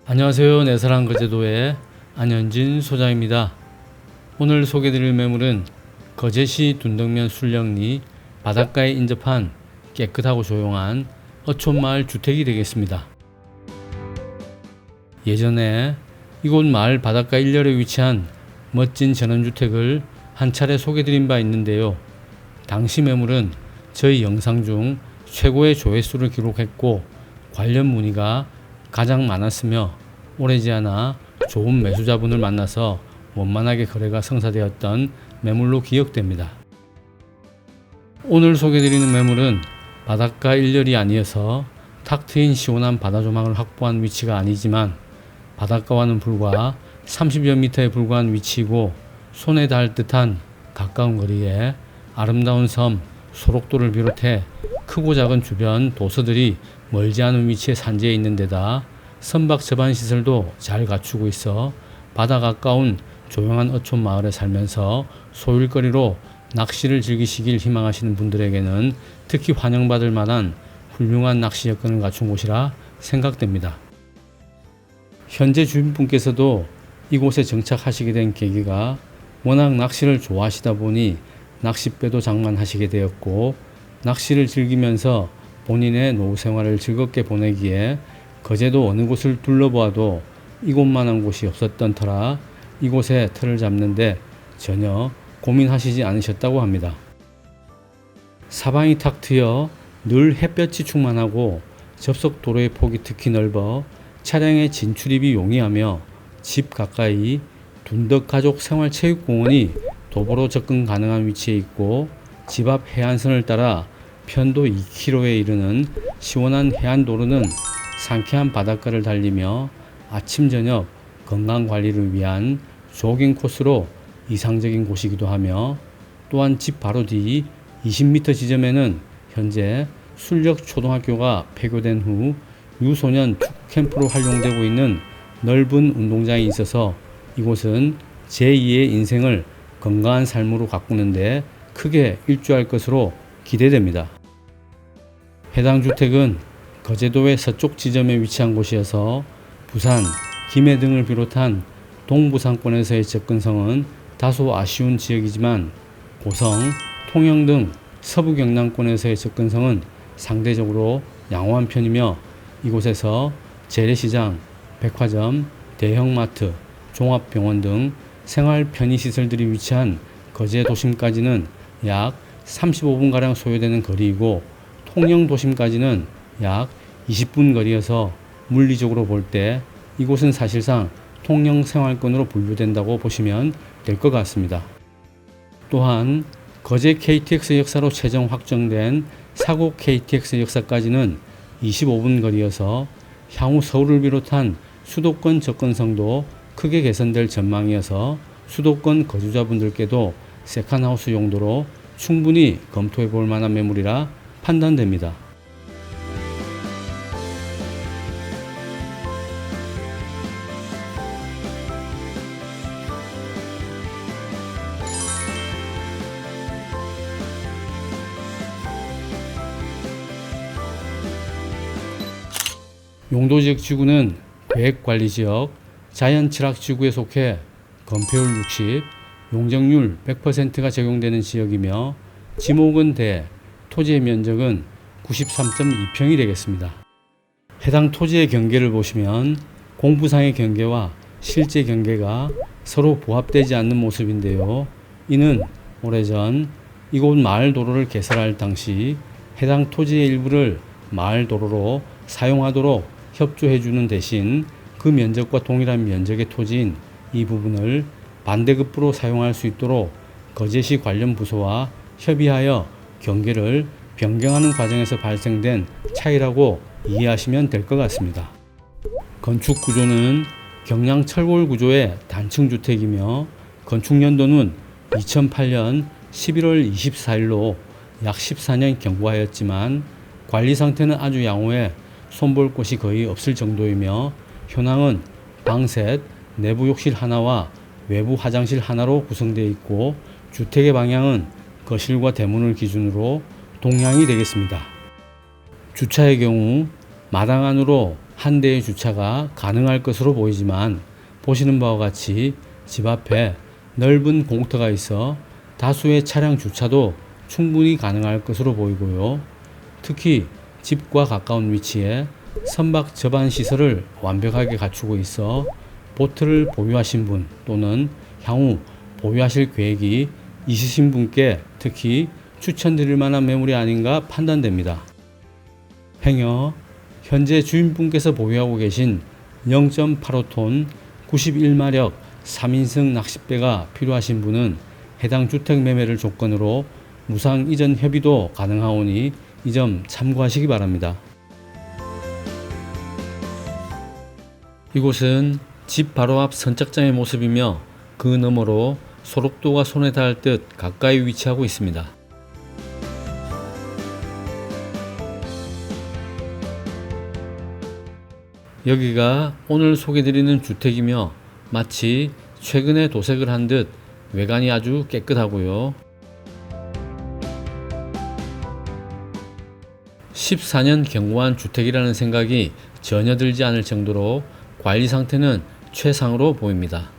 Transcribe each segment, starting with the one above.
안녕하세요. 내사랑 거제도의 안현진 소장입니다. 오늘 소개드릴 매물은 거제시 둔덕면 술령리 바닷가에 인접한 깨끗하고 조용한 어촌마을 주택이 되겠습니다. 예전에 이곳 마을 바닷가 일렬에 위치한 멋진 전원주택을 한 차례 소개드린 바 있는데요. 당시 매물은 저희 영상 중 최고의 조회수를 기록했고 관련 문의가 가장 많았으며 오래지 않아 좋은 매수자분을 만나서 원만하게 거래가 성사되었던 매물로 기억됩니다. 오늘 소개드리는 매물은 바닷가 일렬이 아니어서 탁 트인 시원한 바다 조망을 확보한 위치가 아니지만 바닷가와는 불과 30여 미터에 불과한 위치이고 손에 닿을 듯한 가까운 거리에 아름다운 섬 소록도를 비롯해 크고 작은 주변 도서들이 멀지 않은 위치에 산지에 있는 데다 선박 접안 시설도 잘 갖추고 있어 바다 가까운 조용한 어촌 마을에 살면서 소일거리로 낚시를 즐기시길 희망하시는 분들에게는 특히 환영받을 만한 훌륭한 낚시 여건을 갖춘 곳이라 생각됩니다. 현재 주인분께서도 이곳에 정착하시게 된 계기가 워낙 낚시를 좋아하시다 보니 낚싯배도 장만하시게 되었고 낚시를 즐기면서 본인의 노후 생활을 즐겁게 보내기에 거제도 어느 곳을 둘러보아도 이곳만한 곳이 없었던 터라 이곳에 터를 잡는데 전혀 고민하시지 않으셨다고 합니다. 사방이 탁 트여 늘 햇볕이 충만하고 접속 도로의 폭이 특히 넓어 차량의 진출입이 용이하며 집 가까이 둔덕가족 생활체육공원이 도보로 접근 가능한 위치에 있고 집 앞 해안선을 따라 편도 2km에 이르는 시원한 해안도로는 상쾌한 바닷가를 달리며 아침 저녁 건강관리를 위한 조깅 코스로 이상적인 곳이기도 하며 또한 집 바로 뒤 20m 지점에는 현재 술력 초등학교가 폐교된 후 유소년 축구 캠프로 활용되고 있는 넓은 운동장이 있어서 이곳은 제2의 인생을 건강한 삶으로 가꾸는데 크게 일조할 것으로 기대됩니다. 해당 주택은 거제도의 서쪽 지점에 위치한 곳이어서 부산, 김해 등을 비롯한 동부상권에서의 접근성은 다소 아쉬운 지역이지만 고성, 통영 등 서부 경남권에서의 접근성은 상대적으로 양호한 편이며 이곳에서 재래시장, 백화점, 대형마트, 종합병원 등 생활 편의시설들이 위치한 거제 도심까지는 약 35분가량 소요되는 거리이고 통영 도심까지는 약 20분 거리여서 물리적으로 볼 때 이곳은 사실상 통영 생활권으로 분류된다고 보시면 될 것 같습니다. 또한 거제 KTX 역사로 최종 확정된 사곡 KTX 역사까지는 25분 거리여서 향후 서울을 비롯한 수도권 접근성도 크게 개선될 전망이어서 수도권 거주자분들께도 세컨하우스 용도로 충분히 검토해 볼 만한 매물이라 판단됩니다. 용도지역 지구는 계획관리지역, 자연철학지구에 속해 건폐율 60, 용적률 100%가 적용되는 지역이며 지목은 대, 토지의 면적은 93.2평이 되겠습니다. 해당 토지의 경계를 보시면 공부상의 경계와 실제 경계가 서로 부합되지 않는 모습인데요. 이는 오래전 이곳 마을 도로를 개설할 당시 해당 토지의 일부를 마을 도로로 사용하도록 협조해주는 대신 그 면적과 동일한 면적의 토지인 이 부분을 반대급부로 사용할 수 있도록 거제시 관련 부서와 협의하여 경계를 변경하는 과정에서 발생된 차이라고 이해하시면 될 것 같습니다. 건축 구조는 경량 철골 구조의 단층 주택이며 건축 연도는 2008년 11월 24일로 약 14년 경과하였지만 관리 상태는 아주 양호해 손볼 곳이 거의 없을 정도이며 현황은 방 셋, 내부 욕실 하나와 외부 화장실 하나로 구성되어 있고 주택의 방향은 거실과 대문을 기준으로 동향이 되겠습니다. 주차의 경우 마당 안으로 한 대의 주차가 가능할 것으로 보이지만 보시는 바와 같이 집 앞에 넓은 공터가 있어 다수의 차량 주차도 충분히 가능할 것으로 보이고요. 특히 집과 가까운 위치에 선박 접안 시설을 완벽하게 갖추고 있어 보트를 보유하신 분 또는 향후 보유하실 계획이 있으신 분께 특히 추천드릴 만한 매물이 아닌가 판단됩니다. 행여 현재 주인분께서 보유하고 계신 0.85톤 91마력 3인승 낚싯배가 필요하신 분은 해당 주택 매매를 조건으로 무상 이전 협의도 가능하오니 이 점 참고하시기 바랍니다. 이곳은 집 바로 앞 선착장의 모습이며 그 너머로 소록도가 손에 닿을 듯 가까이 위치하고 있습니다. 여기가 오늘 소개드리는 주택이며 마치 최근에 도색을 한 듯 외관이 아주 깨끗하고요. 14년 경과한 주택이라는 생각이 전혀 들지 않을 정도로 관리 상태는 최상으로 보입니다.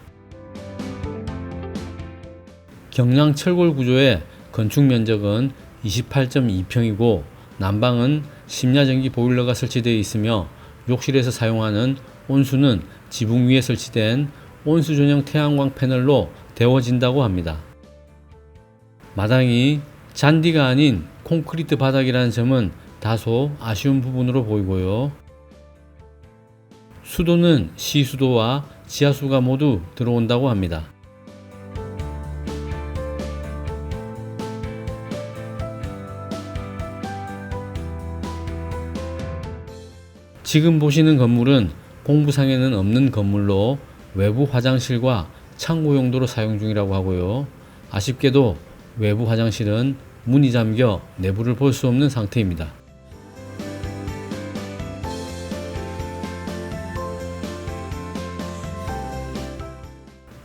경량 철골 구조의 건축 면적은 28.2평이고 난방은 심야전기 보일러가 설치되어 있으며 욕실에서 사용하는 온수는 지붕 위에 설치된 온수 전용 태양광 패널로 데워진다고 합니다. 마당이 잔디가 아닌 콘크리트 바닥이라는 점은 다소 아쉬운 부분으로 보이고요. 수도는 시수도와 지하수가 모두 들어온다고 합니다. 지금 보시는 건물은 공부상에는 없는 건물로 외부 화장실과 창고 용도로 사용 중이라고 하고요. 아쉽게도 외부 화장실은 문이 잠겨 내부를 볼 수 없는 상태입니다.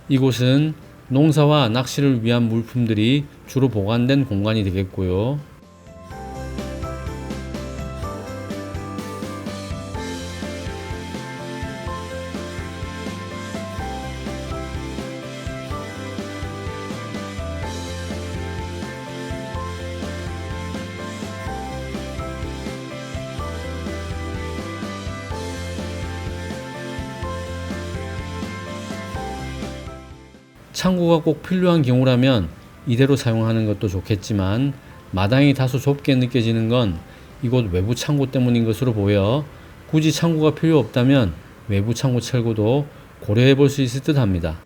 이곳은 농사와 낚시를 위한 물품들이 주로 보관된 공간이 되겠고요. 창고가 꼭 필요한 경우라면 이대로 사용하는 것도 좋겠지만 마당이 다소 좁게 느껴지는 건 이곳 외부 창고 때문인 것으로 보여 굳이 창고가 필요 없다면 외부 창고 철거도 고려해 볼 수 있을 듯 합니다.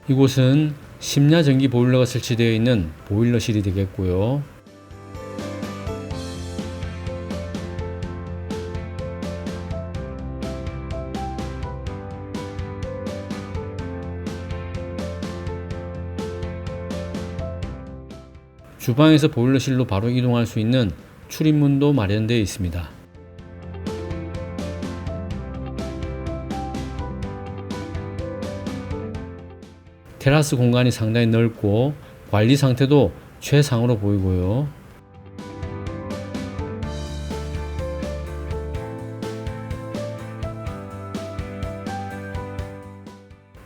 이곳은 심야 전기 보일러가 설치되어 있는 보일러실이 되겠고요. 주방에서 보일러실로 바로 이동할 수 있는 출입문도 마련되어 있습니다. 테라스 공간이 상당히 넓고 관리 상태도 최상으로 보이고요.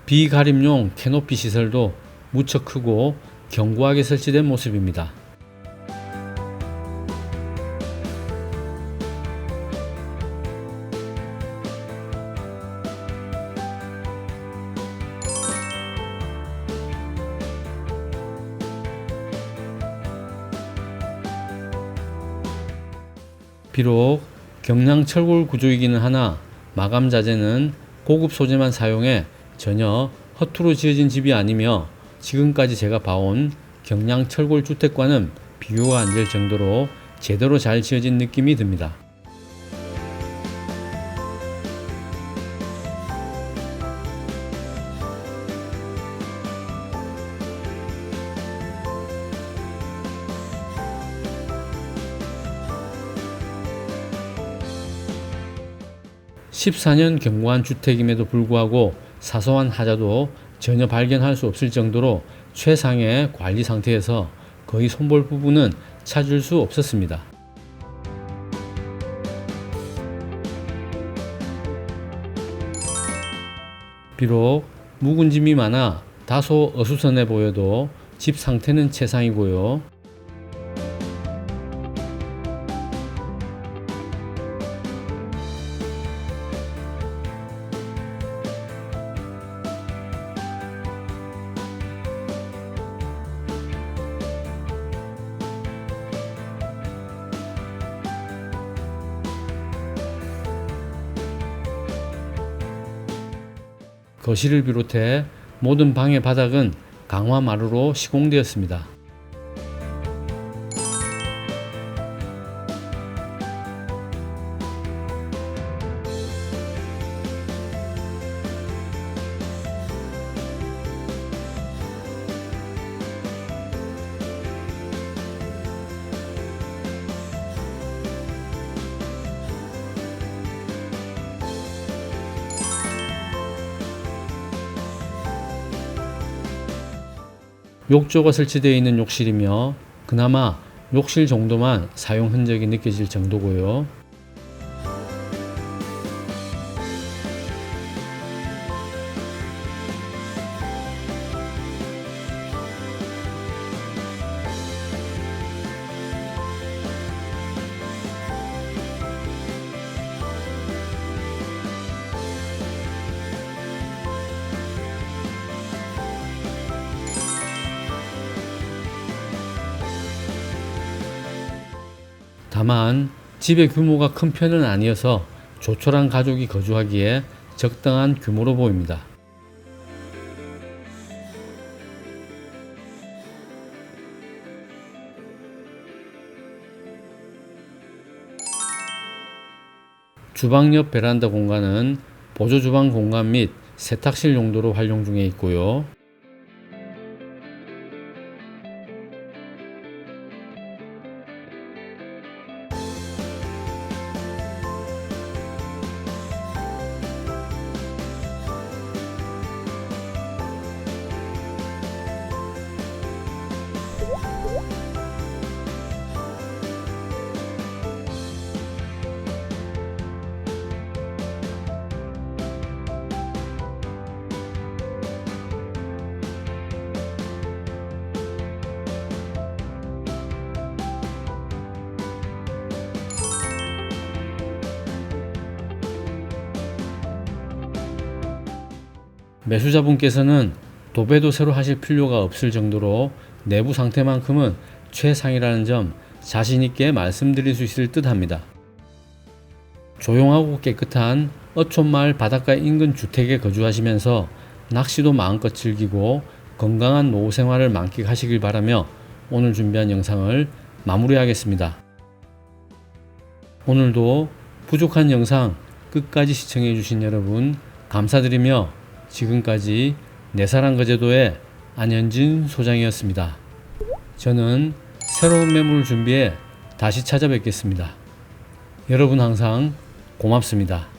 비가림용 캐노피 시설도 무척 크고 견고하게 설치된 모습입니다. 비록 경량 철골 구조이기는 하나 마감 자재는 고급 소재만 사용해 전혀 허투루 지어진 집이 아니며 지금까지 제가 봐온 경량 철골 주택과는 비교가 안 될 정도로 제대로 잘 지어진 느낌이 듭니다. (14년) 경과한 주택임에도 불구하고 사소한 하자도 전혀 발견할 수 없을 정도로 최상의 관리 상태에서 거의 손볼 부분은 찾을 수 없었습니다. 비록 묵은 짐이 많아 다소 어수선해 보여도 집 상태는 최상이고요. 거실을 비롯해 모든 방의 바닥은 강화 마루로 시공되었습니다. 욕조가 설치되어 있는 욕실이며 그나마 욕실 정도만 사용 흔적이 느껴질 정도고요. 다만 집의 규모가 큰 편은 아니어서 조촐한 가족이 거주하기에 적당한 규모로 보입니다. 주방 옆 베란다 공간은 보조 주방 공간 및 세탁실 용도로 활용 중에 있고요. 매수자분께서는 도배도 새로 하실 필요가 없을 정도로 내부 상태만큼은 최상이라는 점 자신있게 말씀드릴 수 있을 듯 합니다. 조용하고 깨끗한 어촌마을 바닷가 인근 주택에 거주하시면서 낚시도 마음껏 즐기고 건강한 노후 생활을 만끽하시길 바라며 오늘 준비한 영상을 마무리하겠습니다. 오늘도 부족한 영상 끝까지 시청해 주신 여러분 감사드리며 지금까지 내사랑거제도의 안현진 소장이었습니다. 저는 새로운 매물을 준비해 다시 찾아뵙겠습니다. 여러분 항상 고맙습니다.